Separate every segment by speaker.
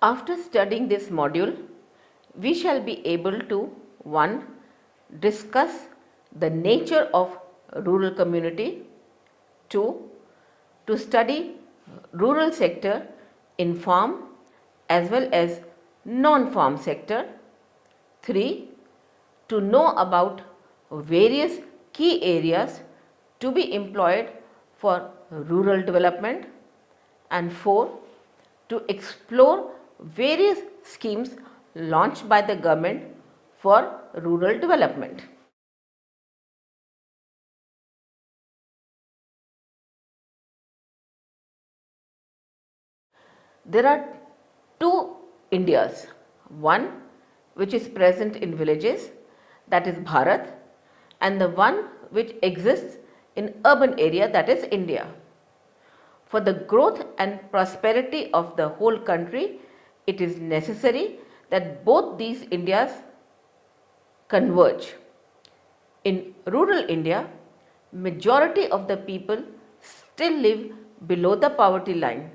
Speaker 1: After studying this module, we shall be able to 1. Discuss the nature of rural community, 2. To study rural sector in farm as well as non-farm sector, 3. To know about various key areas to be employed for rural development, and 4. To explore various schemes launched by the government for rural development. There are two Indias, one which is present in villages, that is Bharat, and the one which exists in urban area, that is India. For the growth and prosperity of the whole country, it is necessary that both these Indias converge. In rural India, majority of the people still live below the poverty line.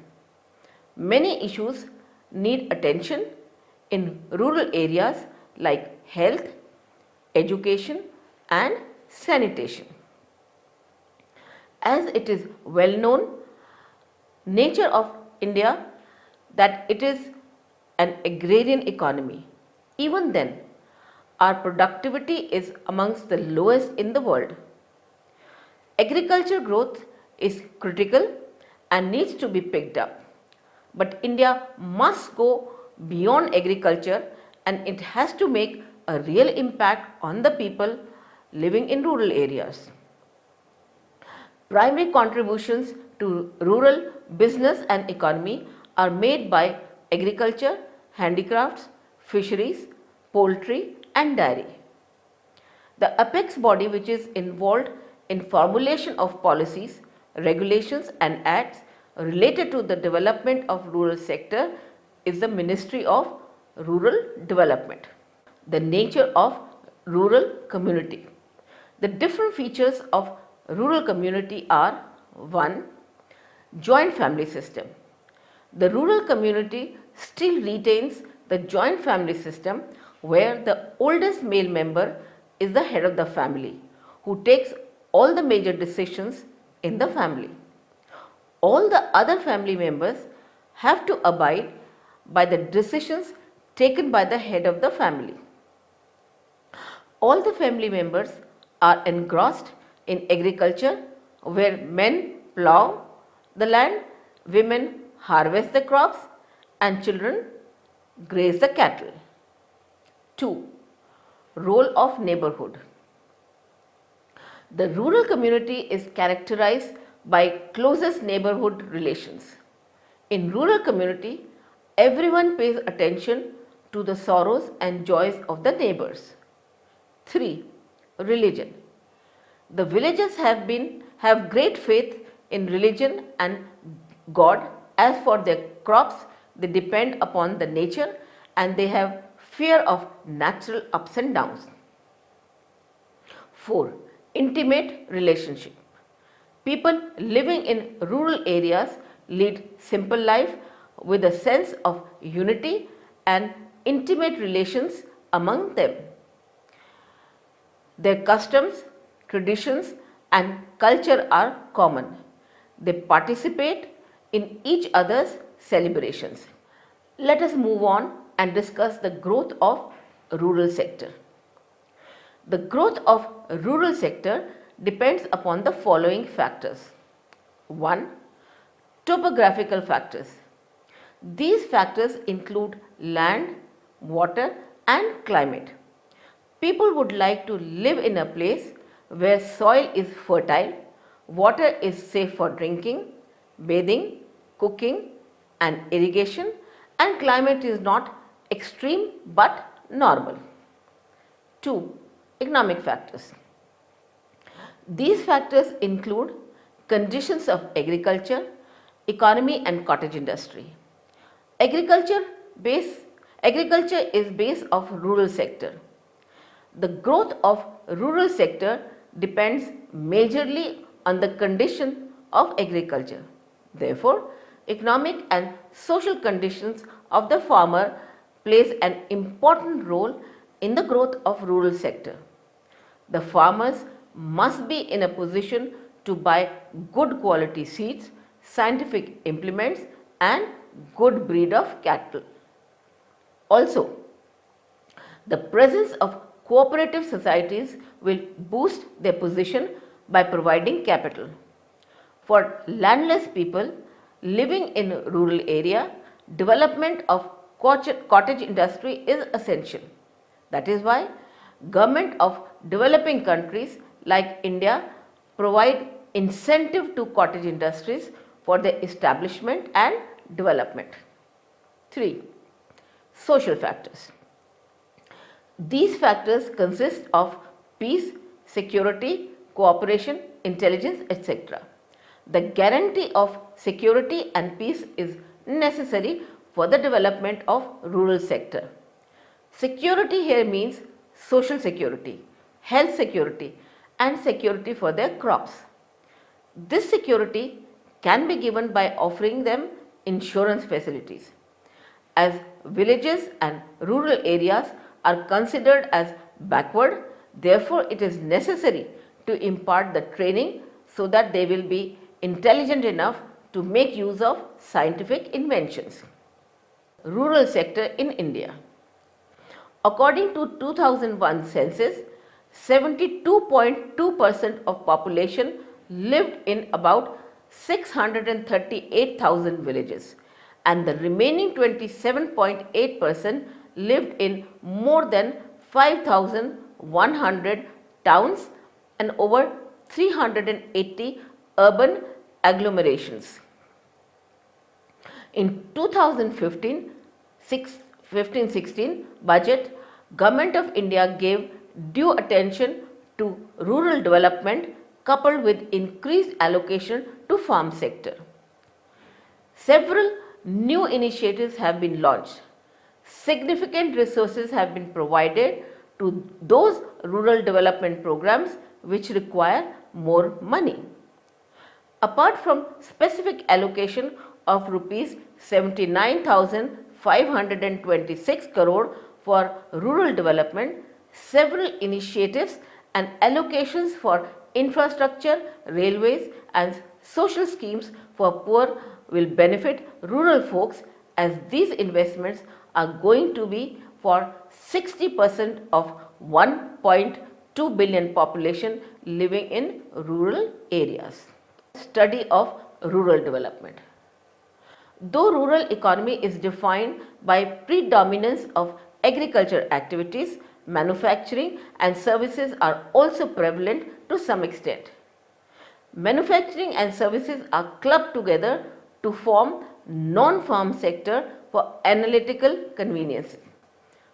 Speaker 1: Many issues need attention in rural areas like health, education and sanitation. As it is well known, nature of India that it is an agrarian economy. Even then, our productivity is amongst the lowest in the world. Agriculture growth is critical and needs to be picked up. But India must go beyond agriculture and it has to make a real impact on the people living in rural areas. Primary contributions to rural business and economy are made by agriculture, handicrafts, fisheries, poultry and dairy. The apex body which is involved in formulation of policies, regulations and acts related to the development of rural sector is the Ministry of Rural Development. The nature of rural community. The different features of rural community are: 1. Joint family system. The rural community still retains the joint family system where the oldest male member is the head of the family who takes all the major decisions in the family. All the other family members have to abide by the decisions taken by the head of the family. All the family members are engrossed in agriculture where men plow the land, women harvest the crops and children graze the cattle. 2. Role of neighborhood. The rural community is characterized by closest neighborhood relations. In rural community, everyone pays attention to the sorrows and joys of the neighbors. 3. Religion. The villagers have great faith in religion and God. As for their crops, they depend upon the nature and they have fear of natural ups and downs. 4. Intimate relationship. People living in rural areas lead simple life with a sense of unity and intimate relations among them. Their customs, traditions and culture are common. They participate in each other's celebrations. Let us move on and discuss the growth of rural sector. The growth of rural sector depends upon the following factors. 1. Topographical factors. These factors include land, water and climate. People would like to live in a place where soil is fertile, water is safe for drinking, bathing, cooking and irrigation, and climate is not extreme but normal. 2. Economic factors. These factors include conditions of agriculture, economy and cottage industry. Agriculture is base of rural sector. The growth of rural sector depends majorly on the condition of agriculture. Therefore, economic and social conditions of the farmer plays an important role in the growth of rural sector. The farmers must be in a position to buy good quality seeds, scientific implements and good breed of cattle. Also, the presence of cooperative societies will boost their position by providing capital. For landless people living in rural area, development of cottage industry is essential. That is why government of developing countries like India provide incentive to cottage industries for their establishment and development. 3. Social factors. These factors consist of peace, security, cooperation, intelligence, etc. The guarantee of security and peace is necessary for the development of rural sector. Security here means social security, health security and security for their crops. This security can be given by offering them insurance facilities. As villages and rural areas are considered as backward, therefore it is necessary to impart the training so that they will be intelligent enough to make use of scientific inventions. Rural sector in India. According to 2001 census, 72.2% of population lived in about 638,000 villages and the remaining 27.8% lived in more than 5,100 towns and over 380 urban agglomerations. In 2015-16 budget, Government of India gave due attention to rural development coupled with increased allocation to farm sector. Several new initiatives have been launched. Significant resources have been provided to those rural development programs which require more money. Apart from specific allocation of rupees 79,526 crore for rural development, several initiatives and allocations for infrastructure, railways and social schemes for poor will benefit rural folks, as these investments are going to be for 60% of 1.2 billion population living in rural areas. Study of rural development. Though rural economy is defined by predominance of agriculture activities, manufacturing and services are also prevalent to some extent. Manufacturing and services are clubbed together to form non-farm sector for analytical convenience.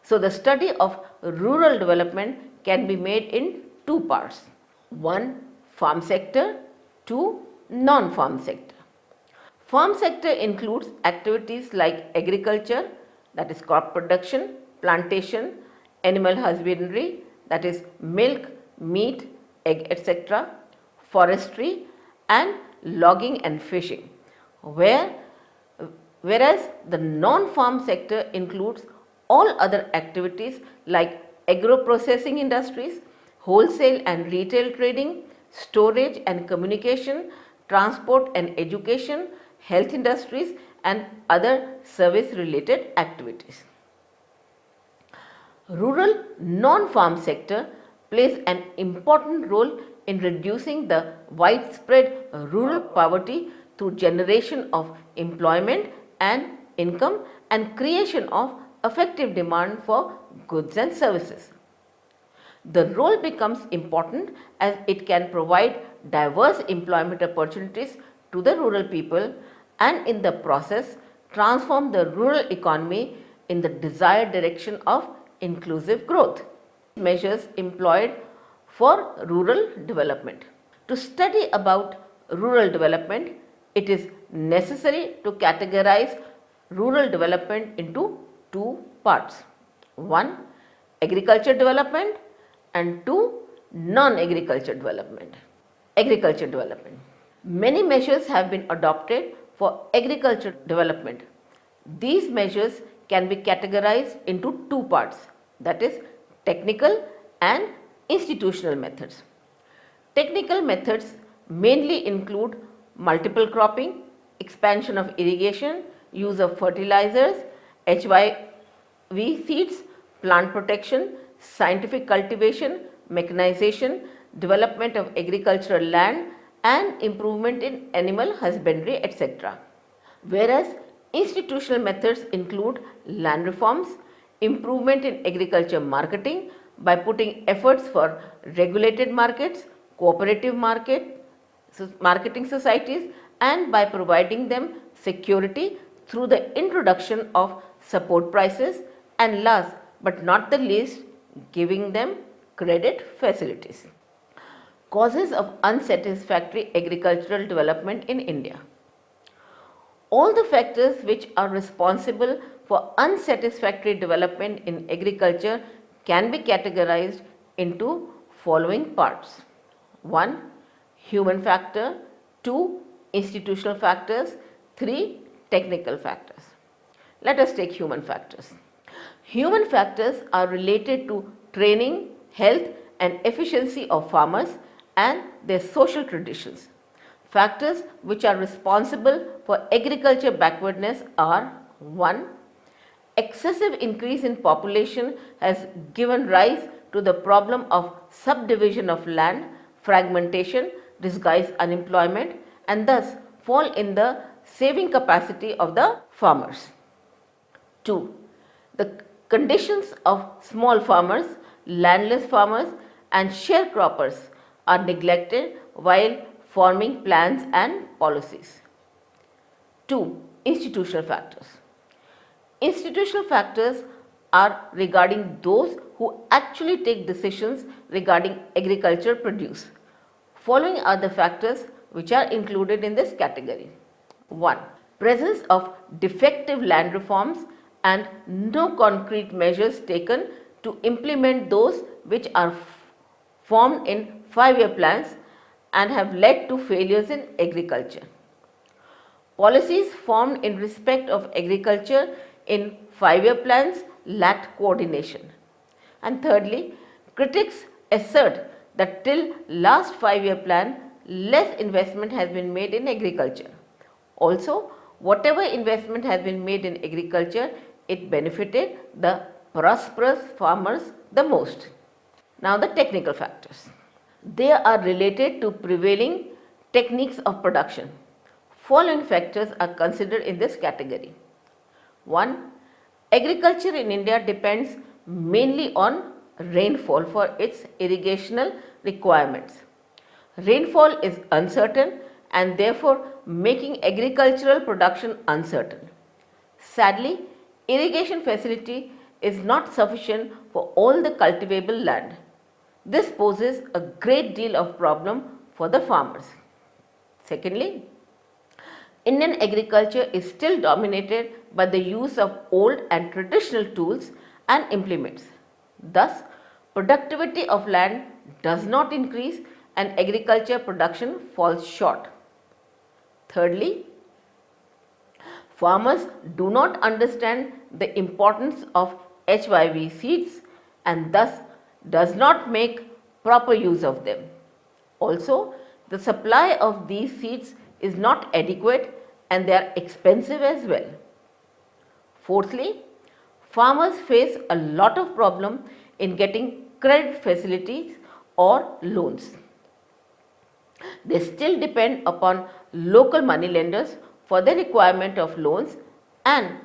Speaker 1: So, the study of rural development can be made in two parts. 1. Farm sector. 2. Non-farm sector. Farm sector includes activities like agriculture, that is crop production, plantation, animal husbandry, that is milk, meat, egg, etc., forestry and logging and fishing, whereas the non-farm sector includes all other activities like agro-processing industries, wholesale and retail trading, storage and communication, transport and education, health industries and other service related activities. Rural non-farm sector plays an important role in reducing the widespread rural poverty through generation of employment and income and creation of effective demand for goods and services. The role becomes important as it can provide diverse employment opportunities to the rural people and in the process transform the rural economy in the desired direction of inclusive growth. Measures employed for rural development. To study about rural development, it is necessary to categorize rural development into two parts. 1. Agriculture development and 2. Non-agriculture development. Agriculture development. Many measures have been adopted for agriculture development. These measures can be categorized into two parts, that is technical and institutional methods. Technical methods mainly include multiple cropping, expansion of irrigation, use of fertilizers, HYV seeds, plant protection, scientific cultivation, mechanization, development of agricultural land and improvement in animal husbandry, etc. Whereas institutional methods include land reforms, improvement in agriculture marketing by putting efforts for regulated markets, cooperative marketing societies and by providing them security through the introduction of support prices and last but not the least giving them credit facilities. Causes of unsatisfactory agricultural development in India. All the factors which are responsible for unsatisfactory development in agriculture can be categorized into following parts. 1. Human factor, 2. Institutional factors, 3. Technical factors. Let us take human factors. Human factors are related to training, health and efficiency of farmers and their social traditions. Factors which are responsible for agriculture backwardness are 1. Excessive increase in population has given rise to the problem of subdivision of land, fragmentation, disguised unemployment and thus fall in the saving capacity of the farmers. 2. The conditions of small farmers, landless farmers and sharecroppers are neglected while forming plans and policies. 2. Institutional factors. Institutional factors are regarding those who actually take decisions regarding agriculture produce. Following are the factors which are included in this category. 1. Presence of defective land reforms and no concrete measures taken to implement those which are formed in 5-year plans and have led to failures in agriculture. Policies formed in respect of agriculture in 5-year plans lacked coordination. And thirdly, critics assert that till last 5-year plan, less investment has been made in agriculture. Also, whatever investment has been made in agriculture, it benefited the prosperous farmers the most. Now the technical factors. They are related to prevailing techniques of production. Following factors are considered in this category. 1. Agriculture in India depends mainly on rainfall for its irrigational requirements. Rainfall is uncertain and therefore making agricultural production uncertain. Sadly, irrigation facility is not sufficient for all the cultivable land. This poses a great deal of problem for the farmers. Secondly, Indian agriculture is still dominated by the use of old and traditional tools and implements. Thus, productivity of land does not increase and agriculture production falls short. Thirdly, farmers do not understand the importance of HYV seeds and thus does not make proper use of them. Also, the supply of these seeds is not adequate and they are expensive as well. Fourthly, farmers face a lot of problem in getting credit facilities or loans. They still depend upon local money lenders for the requirement of loans and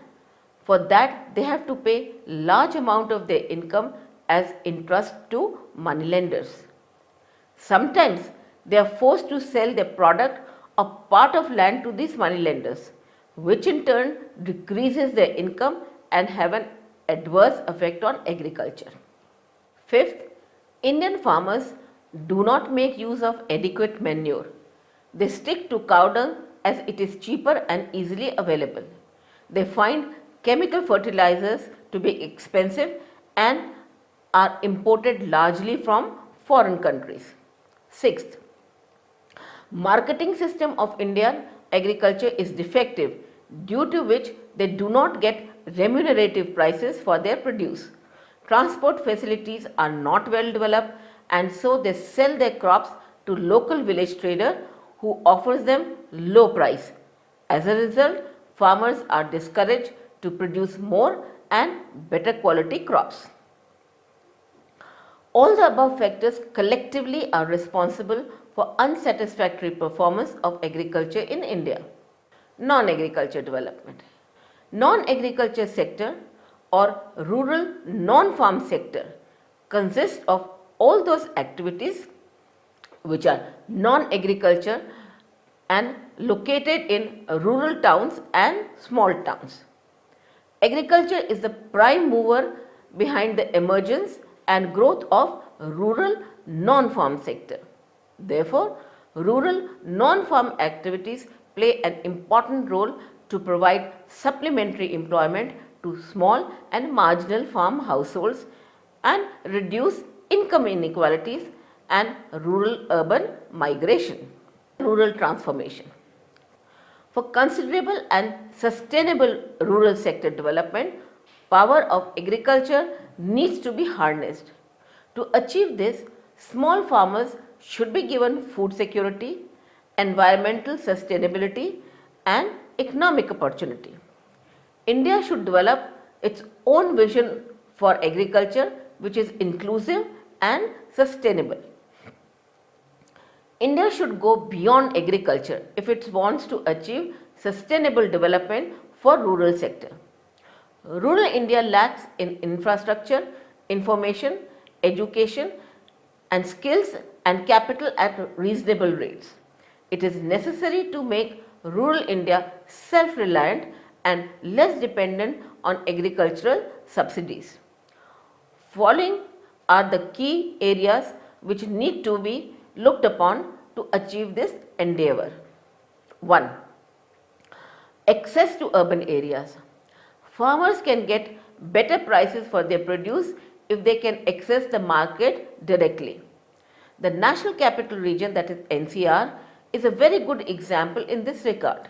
Speaker 1: for that they have to pay large amount of their income as interest to money lenders. Sometimes they are forced to sell their product or part of land to these money lenders, which in turn decreases their income and have an adverse effect on agriculture. Fifth, Indian farmers do not make use of adequate manure. They stick to cow dung as it is cheaper and easily available. They find chemical fertilizers to be expensive and are imported largely from foreign countries. Sixth, marketing system of India agriculture is defective, due to which they do not get remunerative prices for their produce. Transport facilities are not well developed, and so they sell their crops to local village trader who offers them low price. As a result, farmers are discouraged to produce more and better quality crops. All the above factors collectively are responsible for unsatisfactory performance of agriculture in India. Non-agriculture development. Non-agriculture sector or rural non-farm sector consists of all those activities which are non-agriculture and located in rural towns and small towns. Agriculture is the prime mover behind the emergence and growth of rural non-farm sector. Therefore, rural non-farm activities play an important role to provide supplementary employment to small and marginal farm households and reduce income inequalities and rural-urban migration. Rural transformation. For considerable and sustainable rural sector development, power of agriculture needs to be harnessed. To achieve this, small farmers should be given food security, environmental sustainability and economic opportunity. India should develop its own vision for agriculture which is inclusive and sustainable. India should go beyond agriculture if it wants to achieve sustainable development for rural sector. Rural India lacks in infrastructure, information, education and skills and capital at reasonable rates. It is necessary to make rural India self-reliant and less dependent on agricultural subsidies. Following are the key areas which need to be looked upon to achieve this endeavor. 1. Access to urban areas. Farmers can get better prices for their produce if they can access the market directly. The National Capital Region, that is NCR, is a very good example in this regard.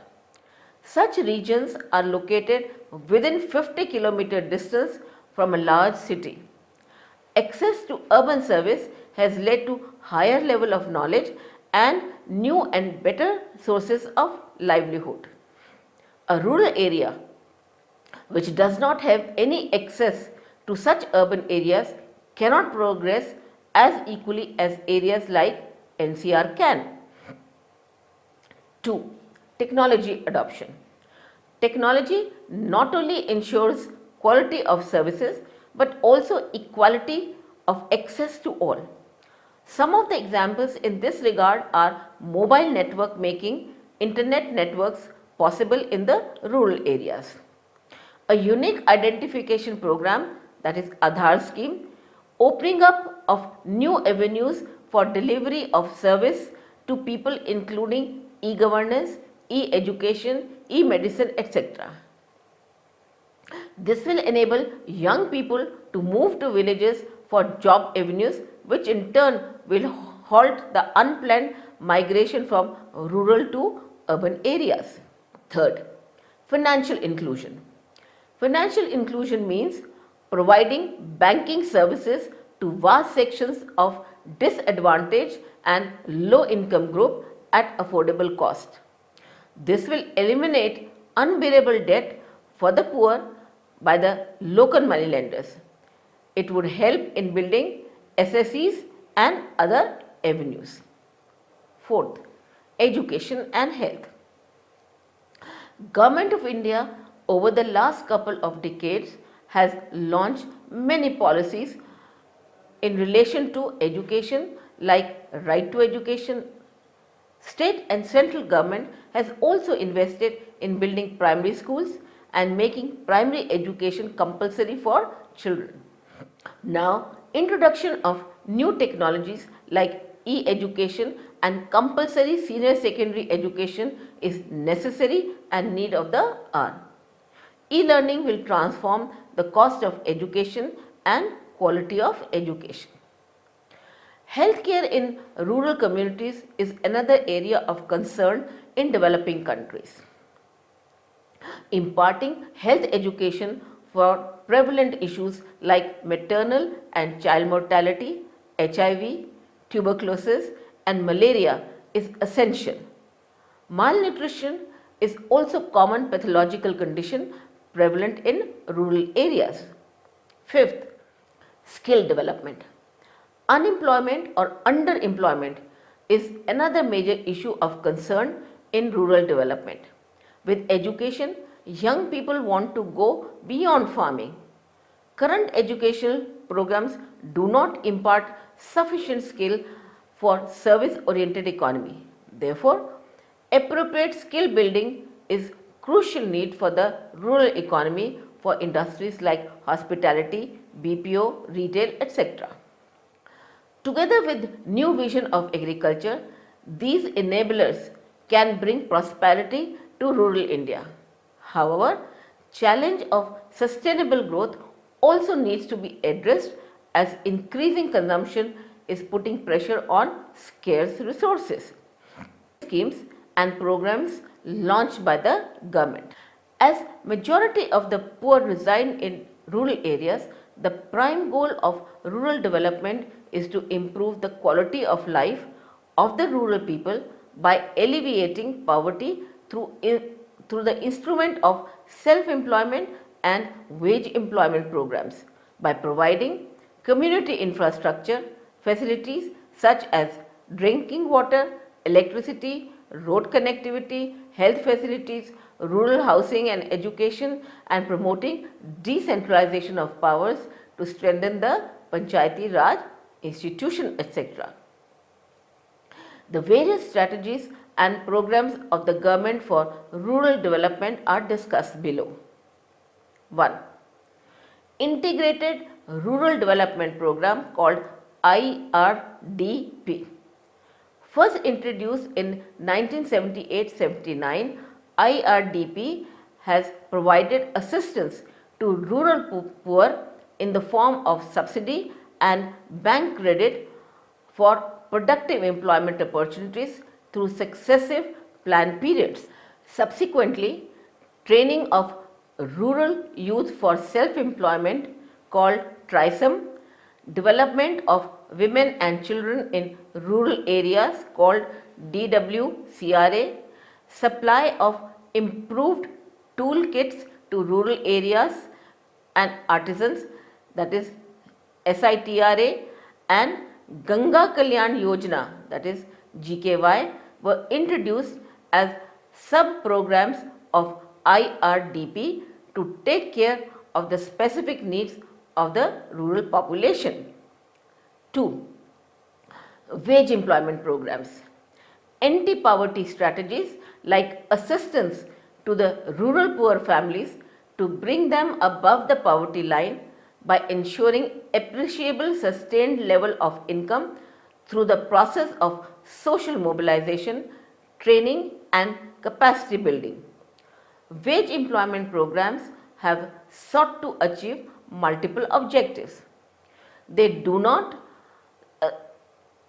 Speaker 1: Such regions are located within 50 km distance from a large city. Access to urban service has led to higher level of knowledge and new and better sources of livelihood. A rural area which does not have any access to such urban areas cannot progress as equally as areas like NCR can. 2. Technology adoption. Technology not only ensures quality of services but also equality of access to all. Some of the examples in this regard are mobile network making internet networks possible in the rural areas. A unique identification program, that is Aadhaar scheme, opening up of new avenues for delivery of service to people including e-governance, e-education, e-medicine, etc. This will enable young people to move to villages for job avenues, which in turn will halt the unplanned migration from rural to urban areas. Third, financial inclusion. Financial inclusion means providing banking services to vast sections of disadvantaged and low income group at affordable cost. This will eliminate unbearable debt for the poor by the local money lenders. It would help in building SSEs and other avenues. Fourth, education and health. Government of India over the last couple of decades has launched many policies in relation to education like right to education. State and central government has also invested in building primary schools and making primary education compulsory for children. Now, introduction of new technologies like e-education and compulsory senior secondary education is necessary and need of the hour. E-learning will transform the cost of education and quality of education. Healthcare in rural communities is another area of concern in developing countries. Imparting health education for prevalent issues like maternal and child mortality, HIV, tuberculosis, and malaria is essential. Malnutrition is also a common pathological condition prevalent in rural areas. Fifth, skill development. Unemployment or underemployment is another major issue of concern in rural development. With education, young people want to go beyond farming. Current educational programs do not impart sufficient skill for service-oriented economy. Therefore, appropriate skill building is crucial need for the rural economy for industries like hospitality, BPO, retail, etc. Together with new vision of agriculture, these enablers can bring prosperity to rural India. However, challenge of sustainable growth also needs to be addressed as increasing consumption is putting pressure on scarce resources. Schemes and programs launched by the government. As majority of the poor reside in rural areas, the prime goal of rural development is to improve the quality of life of the rural people by alleviating poverty through the instrument of self-employment and wage employment programs, by providing community infrastructure facilities such as drinking water, electricity, road connectivity, health facilities, rural housing and education, and promoting decentralization of powers to strengthen the Panchayati Raj institution, etc. The various strategies and programs of the government for rural development are discussed below. 1. Integrated Rural Development Program called IRDP. First introduced in 1978-79, IRDP has provided assistance to rural poor in the form of subsidy and bank credit for productive employment opportunities through successive plan periods. Subsequently, training of rural youth for self-employment called TRISEM, development of women and children in rural areas called DWCRA, supply of improved toolkits to rural areas and artisans, that is SITRA, and Ganga Kalyan Yojana, that is GKY, were introduced as sub-programs of IRDP to take care of the specific needs of the rural population. 2. Wage employment programs. Anti-poverty strategies like assistance to the rural poor families to bring them above the poverty line by ensuring appreciable sustained level of income through the process of social mobilization, training and capacity building. Wage employment programs have sought to achieve multiple objectives. They do not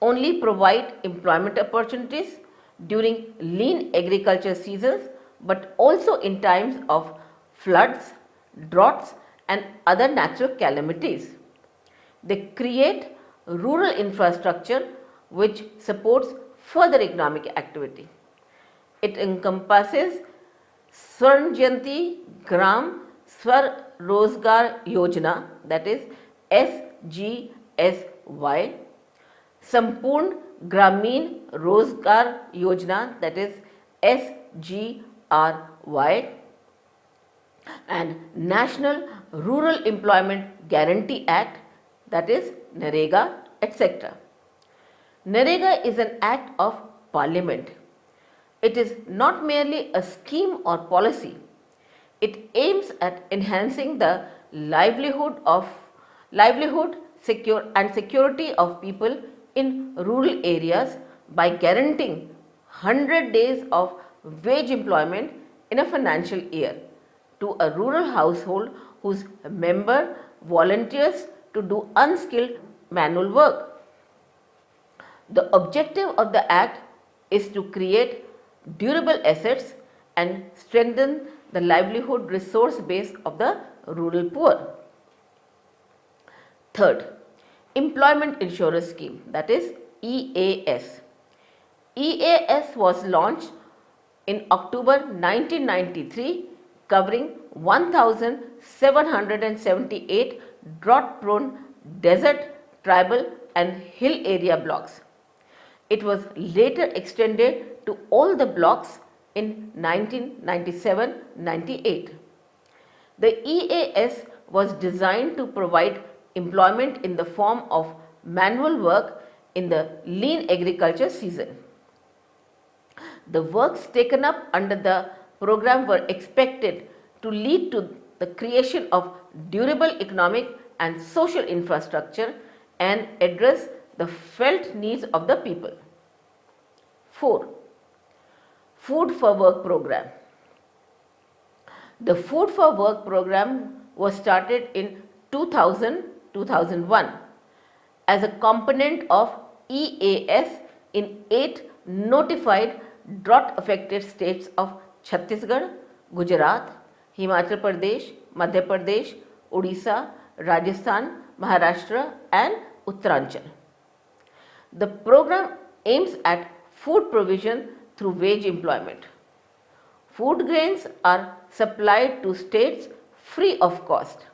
Speaker 1: only provide employment opportunities during lean agriculture seasons, but also in times of floods, droughts and other natural calamities. They create rural infrastructure which supports further economic activity. It encompasses Swarn Jayanti Gram Swar Rozgar Yojana, that is SGSY, Sampurn Gramin Rozgar Yojana, that is SGRY, and National Rural Employment Guarantee Act, that is NREGA, etc. NREGA is an act of Parliament. It is not merely a scheme or policy. It aims at enhancing the livelihood, security of people in rural areas by guaranteeing 100 days of wage employment in a financial year to a rural household whose member volunteers to do unskilled manual work. The objective of the Act is to create durable assets and strengthen the livelihood resource base of the rural poor. Third, Employment Insurance Scheme, that is EAS. EAS was launched in October 1993, covering 1,778 drought-prone desert, tribal and hill area blocks. It was later extended to all the blocks in 1997-98. The EAS was designed to provide employment in the form of manual work in the lean agriculture season. The works taken up under the program were expected to lead to the creation of durable economic and social infrastructure and address the felt needs of the people. 4. Food for Work program. The Food for Work program was started in 2000-2001 as a component of EAS in 8 notified drought affected states of Chhattisgarh, Gujarat, Himachal Pradesh, Madhya Pradesh, Odisha, Rajasthan, Maharashtra and Uttaranchal. The program aims at food provision through wage employment. Food grains are supplied to states free of cost.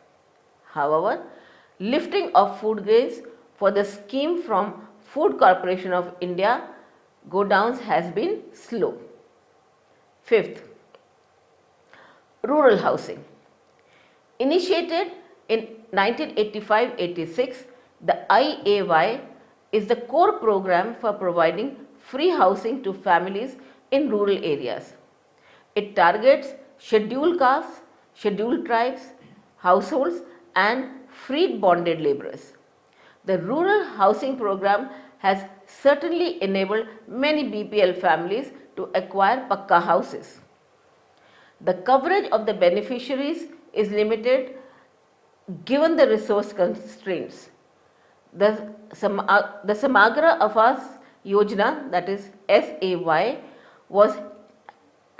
Speaker 1: However, lifting of food grains for the scheme from Food Corporation of India godowns has been slow. Fifth, rural housing. Initiated in 1985-86, the IAY is the core program for providing free housing to families in rural areas. It targets scheduled castes, scheduled tribes, households and freed bonded laborers. The rural housing program has certainly enabled many BPL families to acquire Pakka houses. The coverage of the beneficiaries is limited given the resource constraints. The Samagra Awas Yojana, that is SAY, was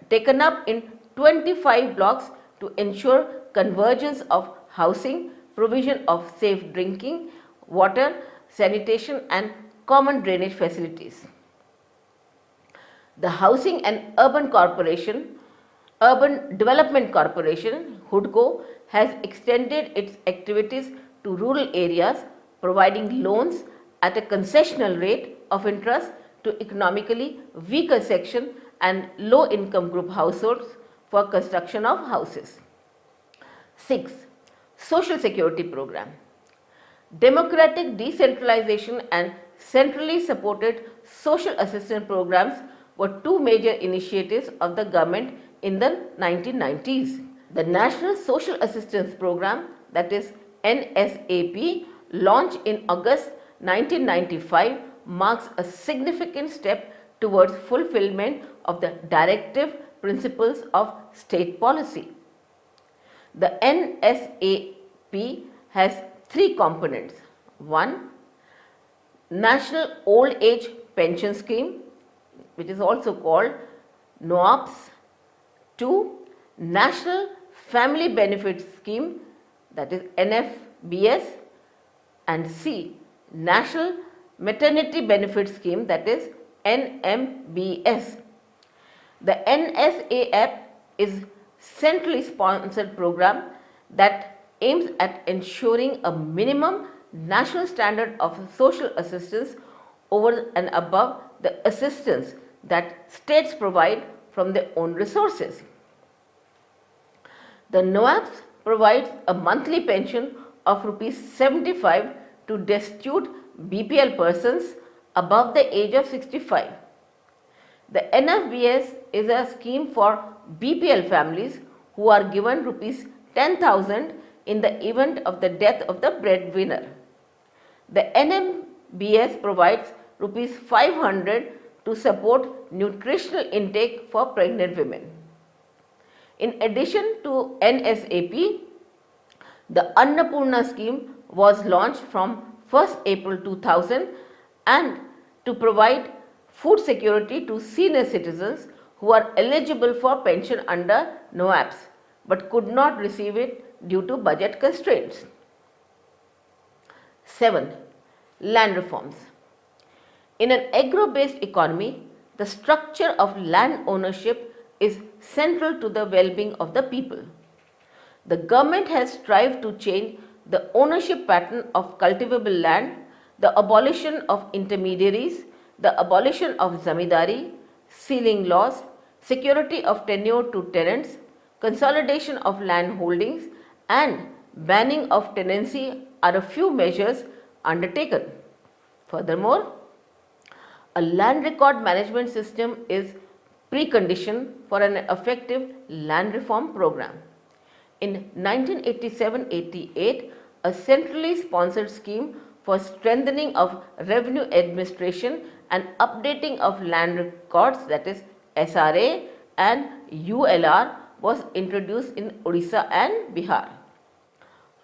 Speaker 1: taken up in 25 blocks to ensure convergence of housing, provision of safe drinking water, sanitation and common drainage facilities. The Housing and Urban Development Corporation HUDCO has extended its activities to rural areas, providing loans at a concessional rate of interest to economically weaker section and low income group households for construction of houses. 6. Social Security Program. Democratic decentralization and centrally supported social assistance programs were two major initiatives of the government in the 1990s. The National Social Assistance Program, that is NSAP, launched in August 1995, marks a significant step towards fulfillment of the directive principles of state policy. The NSAP has three components. 1. National Old Age Pension Scheme, which is also called NOAPS. 2. National Family Benefit Scheme, that is NFBS. And C. National Maternity Benefit Scheme, that is NMBS. The NSAP is centrally sponsored program that aims at ensuring a minimum national standard of social assistance over and above the assistance that states provide from their own resources. The NOAPS provides a monthly pension of ₹75 to destitute BPL persons above the age of 65. The NFBS is a scheme for BPL families who are given ₹10,000 in the event of the death of the breadwinner. The NMBS provides ₹500 to support nutritional intake for pregnant women. In addition to NSAP, the Annapurna scheme was launched from 1st April 2000 and to provide food security to senior citizens who are eligible for pension under NOAPS but could not receive it due to budget constraints. 7. Land reforms. In an agro-based economy, the structure of land ownership is central to the well-being of the people. The government has strived to change the ownership pattern of cultivable land, the abolition of intermediaries, the abolition of zamindari, ceiling laws, security of tenure to tenants, consolidation of land holdings, and banning of tenancy are a few measures undertaken. Furthermore, a land record management system is precondition for an effective land reform program. In 1987-88, a centrally sponsored scheme for strengthening of revenue administration and updating of land records, that is SRA and ULR, was introduced in Odisha and Bihar.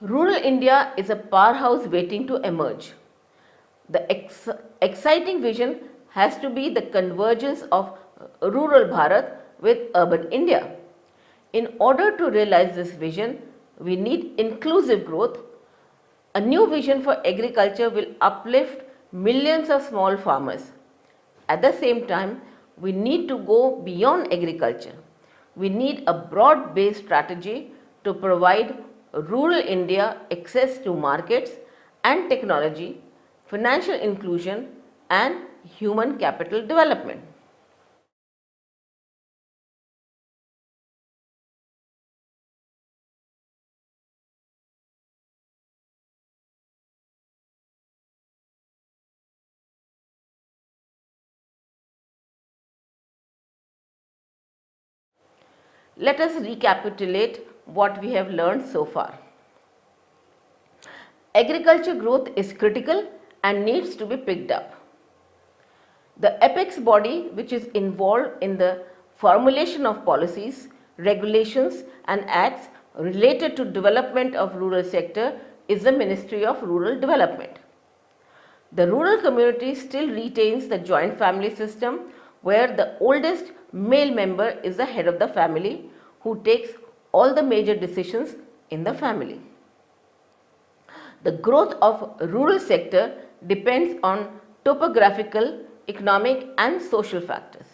Speaker 1: Rural India is a powerhouse waiting to emerge. The exciting vision has to be the convergence of rural Bharat with urban India. In order to realize this vision, we need inclusive growth. A new vision for agriculture will uplift millions of small farmers. At the same time, we need to go beyond agriculture. We need a broad-based strategy to provide rural India access to markets and technology, financial inclusion, and human capital development. Let us recapitulate what we have learned so far. Agriculture growth is critical and needs to be picked up. The apex body which is involved in the formulation of policies, regulations and acts related to development of rural sector is the Ministry of Rural Development. The rural community still retains the joint family system where the oldest male member is the head of the family who takes all the major decisions in the family. The growth of rural sector depends on topographical, economic and social factors.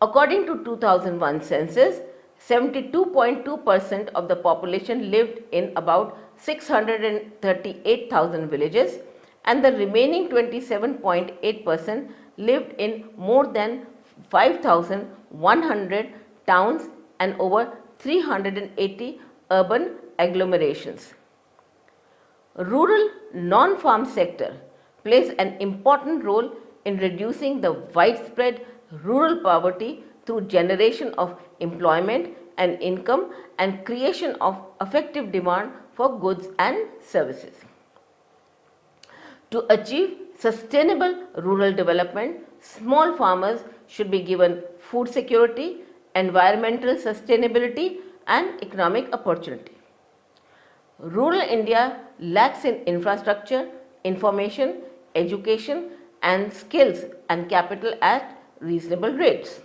Speaker 1: According to 2001 census, 72.2% of the population lived in about 638,000 villages and the remaining 27.8% lived in more than 5,100 towns and over 380 urban agglomerations. Rural non-farm sector plays an important role in reducing the widespread rural poverty through generation of employment and income and creation of effective demand for goods and services. To achieve sustainable rural development, small farmers should be given food security, environmental sustainability and economic opportunity. Rural India lacks in infrastructure, information, education and skills and capital at reasonable rates.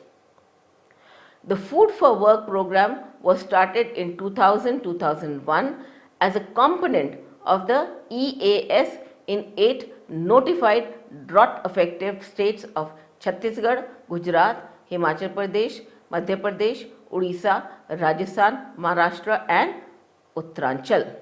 Speaker 1: The Food for Work program was started in 2000-2001 as a component of the EAS in 8 notified drought affected states of Chhattisgarh, Gujarat, Himachal Pradesh, Madhya Pradesh, Odisha, Rajasthan, Maharashtra and Uttaranchal.